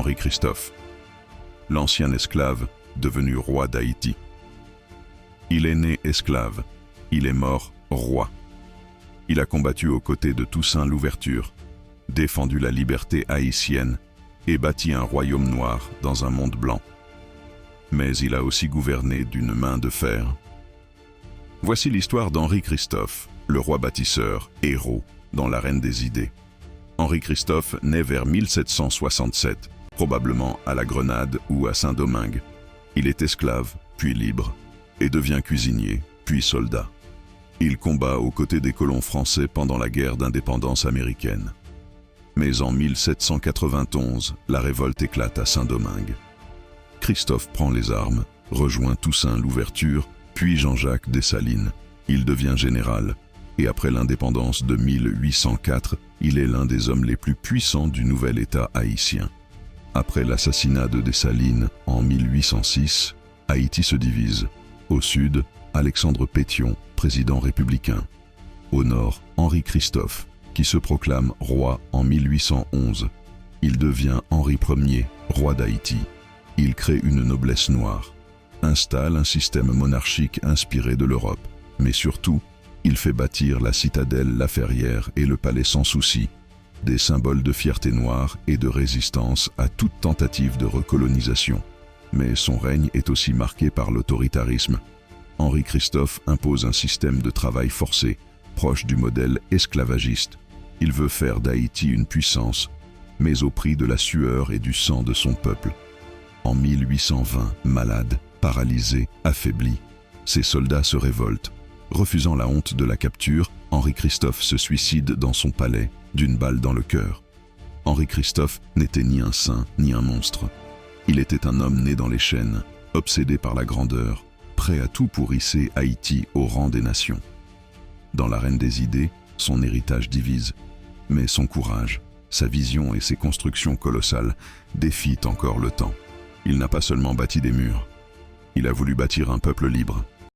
Henri Christophe, l'ancien esclave devenu roi d'Haïti. Il est né esclave, il est mort roi. Il a combattu aux côtés de Toussaint Louverture, défendu la liberté haïtienne et bâti un royaume noir dans un monde blanc. Mais il a aussi gouverné d'une main de fer. Voici l'histoire d'Henri Christophe, le roi bâtisseur, héros, dans l'arène des idées. Henri Christophe naît vers 1767, probablement à la Grenade ou à Saint-Domingue. Il est esclave, puis libre, et devient cuisinier, puis soldat. Il combat aux côtés des colons français pendant la guerre d'indépendance américaine. Mais en 1791, la révolte éclate à Saint-Domingue. Christophe prend les armes, rejoint Toussaint Louverture, puis Jean-Jacques Dessalines. Il devient général, et après l'indépendance de 1804, il est l'un des hommes les plus puissants du nouvel État haïtien. Après l'assassinat de Dessalines en 1806, Haïti se divise. Au sud, Alexandre Pétion, président républicain. Au nord, Henri Christophe, qui se proclame roi en 1811. Il devient Henri Ier, roi d'Haïti. Il crée une noblesse noire, installe un système monarchique inspiré de l'Europe, mais surtout, il fait bâtir la citadelle La Ferrière et le palais Sans Souci, des symboles de fierté noire et de résistance à toute tentative de recolonisation. Mais son règne est aussi marqué par l'autoritarisme. Henri Christophe impose un système de travail forcé, proche du modèle esclavagiste. Il veut faire d'Haïti une puissance, mais au prix de la sueur et du sang de son peuple. En 1820, malade, paralysé, affaibli, ses soldats se révoltent. Refusant la honte de la capture, Henri Christophe se suicide dans son palais, d'une balle dans le cœur. Henri Christophe n'était ni un saint, ni un monstre. Il était un homme né dans les chaînes, obsédé par la grandeur, prêt à tout pour hisser Haïti au rang des nations. Dans l'arène des idées, son héritage divise, mais son courage, sa vision et ses constructions colossales défient encore le temps. Il n'a pas seulement bâti des murs, il a voulu bâtir un peuple libre,